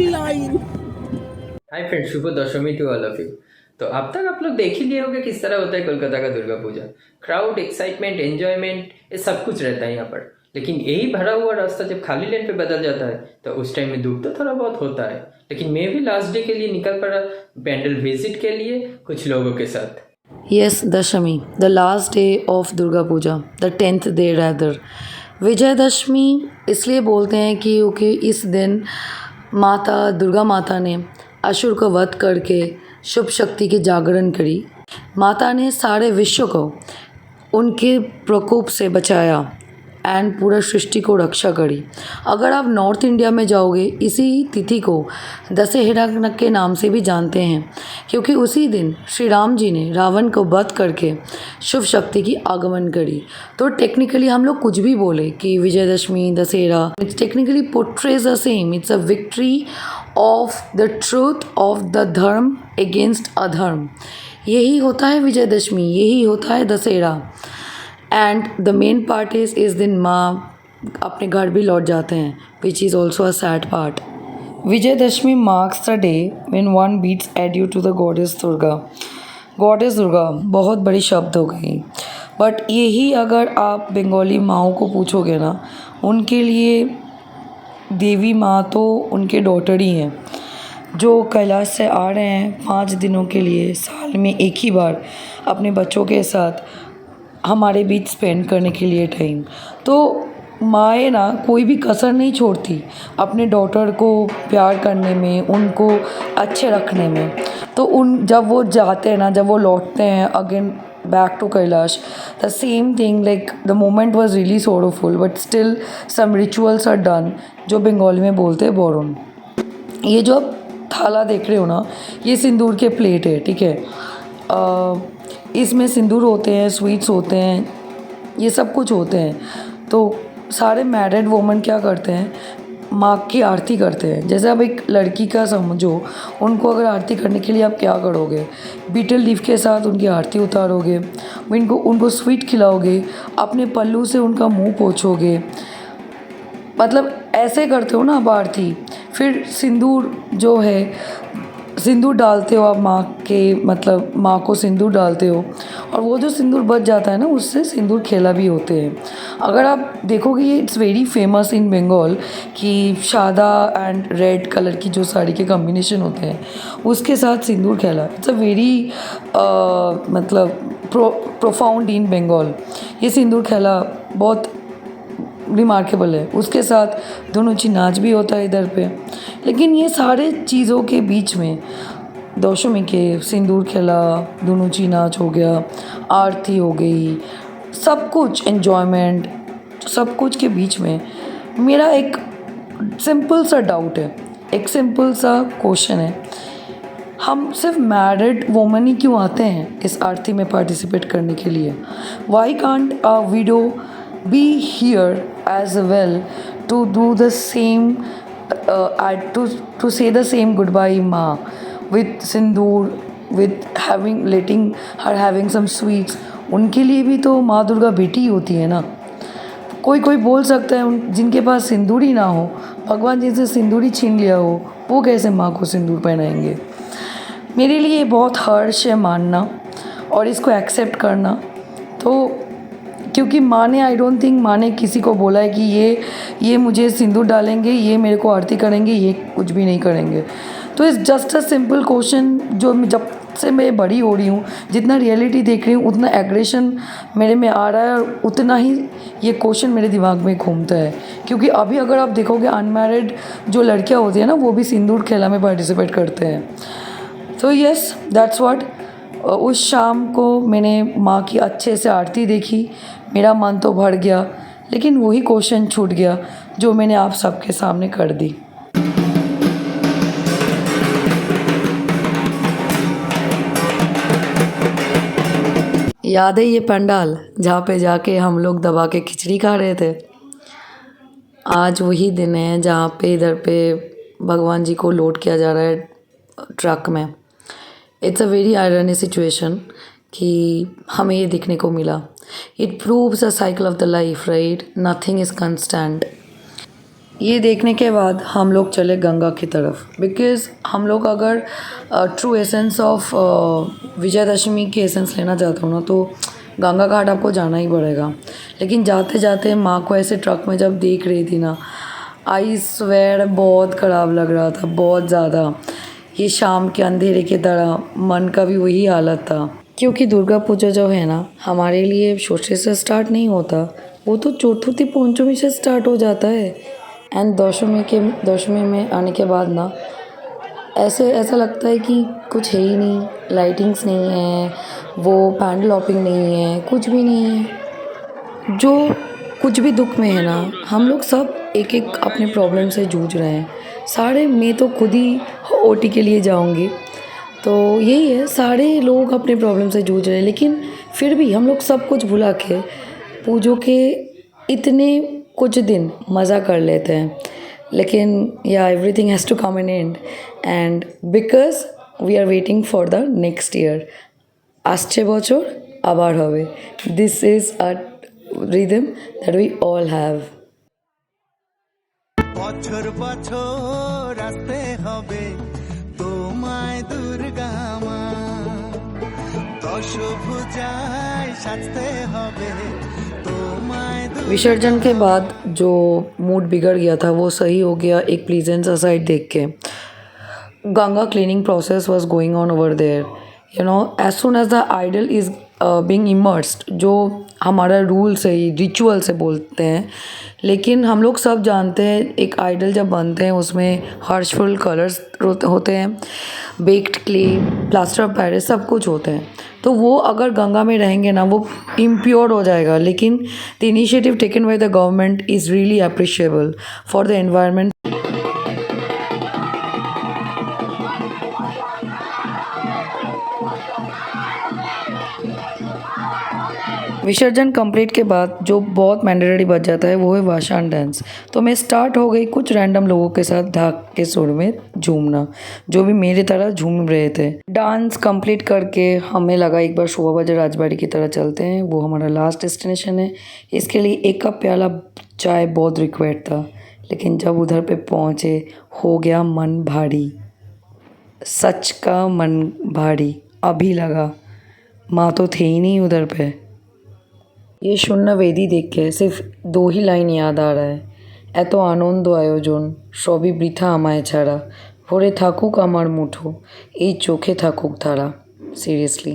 only line. Hi friends, शुभ Dashami to all of you. तो अब तक आप लोग देख ही लिए होंगे किस तरह होता है कोलकाता का Durga Puja. Crowd, excitement, enjoyment, ये सब कुछ रहता है यहाँ पर। लेकिन यही भरा हुआ रास्ता जब खाली लेन पे बदल जाता है तो उस टाइम में दुख तो थोड़ा बहुत होता है। लेकिन मैं भी लास्ट डे के लिए निकल पड़ा पैंडल विजिट के लिए कुछ लोगों के साथ। Yes, Dashami, the last day of Durga Puja, the 10th day rather. Vijayadashami इसलिए बोलते हैं कि क्योंकि इस दिन माता दुर्गा माता ने असुर को वध करके शुभ शक्ति की जागरण करी। माता ने सारे विश्व को उनके प्रकोप से बचाया एंड पूरा सृष्टि को रक्षा करी। अगर आप नॉर्थ इंडिया में जाओगे, इसी तिथि को दशहरा के नाम से भी जानते हैं, क्योंकि उसी दिन श्री राम जी ने रावण को वध करके शुभ शक्ति की आगमन करी। तो टेक्निकली हम लोग कुछ भी बोले कि Vijayadashami, Dussehra, it's technically portrays the same. It's a victory of the truth of the dharma against adharma. यही होता है विजयदशमी, यही होता है Dussehra. And the main part इस दिन माँ अपने घर भी लौट जाते हैं, which is also a sad part. Vijayadashami marks the day when one bids adieu to the goddess Durga. Goddess Durga बहुत बड़ी शब्द हो गई, बट यही अगर आप बंगाली माँओं को पूछोगे ना, उनके लिए देवी माँ तो उनके डॉटर ही हैं, जो कैलाश से आ रहे हैं 5 दिनों के लिए, साल में एक ही बार अपने बच्चों के साथ हमारे बीच स्पेंड करने के लिए टाइम। तो माएँ ना कोई भी कसर नहीं छोड़ती अपने डॉटर को प्यार करने में, उनको अच्छे रखने में। तो जब वो जाते हैं ना, जब वो लौटते हैं again back to Kailash, the same thing, like the moment was really sorrowful, but still some rituals are done, जो बंगाली में बोलते हैं बोरुन। ये जो आप थाला देख रहे हो ना, ये सिंदूर के प्लेट है, ठीक है। इसमें सिंदूर होते हैं, स्वीट्स होते हैं, ये सब कुछ होते हैं। तो सारे मैरिड वुमन क्या करते हैं, माँ की आरती करते हैं। जैसे अब एक लड़की का समझो, उनको अगर आरती करने के लिए आप क्या करोगे, बीटल लीफ के साथ उनकी आरती उतारोगे, उनको स्वीट खिलाओगे, अपने पल्लू से उनका मुंह पोंछोगे, मतलब ऐसे करते हो ना आप आरती। फिर सिंदूर जो है, सिंदूर डालते हो आप माँ के, मतलब माँ को सिंदूर डालते हो, और वो जो सिंदूर बच जाता है ना, उससे सिंदूर खेला भी होते हैं। अगर आप देखोगे, ये it's very famous in Bengal कि सादा एंड रेड कलर की जो साड़ी के कॉम्बिनेशन होते हैं, उसके साथ सिंदूर खेला, इट्स अ वेरी मतलब प्रोफाउंड इन बंगाल। ये सिंदूर खेला बहुत रिमार्केबल है। उसके साथ धुनुची नाच भी होता है इधर पे। लेकिन ये सारे चीज़ों के बीच में दशमी के सिंदूर खेला, धुनुची नाच हो गया, आरती हो गई, सब कुछ एन्जॉयमेंट, सब कुछ के बीच में मेरा एक सिंपल सा डाउट है, एक सिंपल सा क्वेश्चन है। हम सिर्फ मैरिड वुमन ही क्यों आते हैं इस आरती में पार्टिसिपेट करने के लिए? Why can't uh window be here as well to do the same, to say the same goodbye ma with sindoor, with letting her having some sweets। उनके लिए भी तो माँ दुर्गा बेटी होती है ना। कोई बोल सकता है जिनके पास सिंदूर ही ना हो, भगवान जिनसे सिंदूर ही छीन लिया हो, वो कैसे माँ को सिंदूर पहनाएंगे? मेरे लिए बहुत हर्ष है मानना और इसको एक्सेप्ट करना। तो क्योंकि माँ ने, आई डोंट थिंक माँ ने किसी को बोला है कि ये मुझे सिंदूर डालेंगे, ये मेरे को आरती करेंगे, ये कुछ भी नहीं करेंगे। तो it's just a simple question, जो जब से मैं बड़ी हो रही हूँ, जितना रियलिटी देख रही हूँ, उतना एग्रेशन मेरे में आ रहा है और उतना ही ये क्वेश्चन मेरे दिमाग में घूमता है। क्योंकि अभी अगर आप देखोगे, अनमैरिड जो लड़कियाँ होती हैं ना, वो भी सिंदूर खेला में पार्टिसिपेट करते हैं। तो येस, दैट्स व्हाट। उस शाम को मैंने माँ की अच्छे से आरती देखी, मेरा मन तो भर गया, लेकिन वही क्वेश्चन छूट गया जो मैंने आप सबके सामने कर दी। याद है ये पंडाल जहाँ पे जाके हम लोग दबा के खिचड़ी खा रहे थे? आज वही दिन है जहाँ पे इधर पे भगवान जी को लोड किया जा रहा है ट्रक में। It's a very irony situation कि हमें ये देखने को मिला। It proves a cycle of the life, right? Nothing is constant. ये देखने के बाद हम लोग चले गंगा की तरफ, बिकॉज़ हम लोग अगर ट्रू एसेंस ऑफ विजयदशमी की एसेंस लेना चाहते हो ना तो गंगा घाट आपको जाना ही पड़ेगा। लेकिन जाते जाते माँ को ऐसे ट्रक में जब देख रही थी ना, आई स्वेयर बहुत ख़राब लग रहा था, बहुत ज़्यादा। ये शाम के अंधेरे की तरह मन का भी वही हालत था, क्योंकि दुर्गा पूजा जो है ना हमारे लिए छोटे से स्टार्ट नहीं होता, वो तो चतुर्थी पंचमी से स्टार्ट हो जाता है। एंड दशमी में आने के बाद ना ऐसा लगता है कि कुछ है ही नहीं, लाइटिंग्स नहीं है, वो पैंडल हॉपिंग नहीं है, कुछ भी नहीं है। जो कुछ भी दुख में है ना, हम लोग सब एक एक अपने प्रॉब्लम से जूझ रहे हैं सारे। मैं तो खुद ही ओटी के लिए जाऊंगी, तो यही है, सारे लोग अपने प्रॉब्लम से जूझ रहे हैं, लेकिन फिर भी हम लोग सब कुछ भुला के पूजों के इतने कुछ दिन मज़ा कर लेते हैं। लेकिन या everything has to come in end, and because we are waiting for the next year. আসছে বছর আবার হবে। This is a rhythm that we all have. বছর বছর আসতে হবে তোমায় দুর্গা মা, দশভুজায় সাজতে হবে তোমায়। विसर्जन के बाद जो मूड बिगड़ गया था वो सही हो गया एक प्लीजेंट सा साइड देख के। Ganga cleaning process was going on over there, you know, as soon as the idol is being immersed, जो हमारा रूल से ही रिचुअल से बोलते हैं, लेकिन हम लोग सब जानते हैं एक आइडल जब बनते हैं उसमें हर्षफुल कलर्स होते हैं, baked clay, plaster of Paris, सब कुछ होते हैं। तो वो अगर गंगा में रहेंगे ना वो इम्प्योर हो जाएगा। लेकिन the initiative taken by the government is really appreciable for the environment. विसर्जन कंप्लीट के बाद जो बहुत मैंडेटरी बच जाता है वो है वाशान डांस। तो मैं स्टार्ट हो गई कुछ रैंडम लोगों के साथ ढाक के सुर में झूमना, जो भी मेरी तरह झूम रहे थे। डांस कंप्लीट करके हमें लगा एक बार शोभा बाजार राजबाड़ी की तरह चलते हैं, वो हमारा लास्ट डेस्टिनेशन है। इसके लिए एक कप प्याला चाय बहुत रिक्वायर्ड था, लेकिन जब उधर पे पहुँचे हो गया मन भारी, सच का मन भारी। अभी लगा माँ तो थे ही नहीं उधर पे। ये शून्य वेदी देख के सिर्फ 2 ही लाइन याद आ रहा है, এত আনন্দ আয়োজন সবই বৃথা আমায় ছাড়া, ভরে থাকুক আমার মুঠো এই চোখে থাকুক ধারা। সিরিয়াসলি।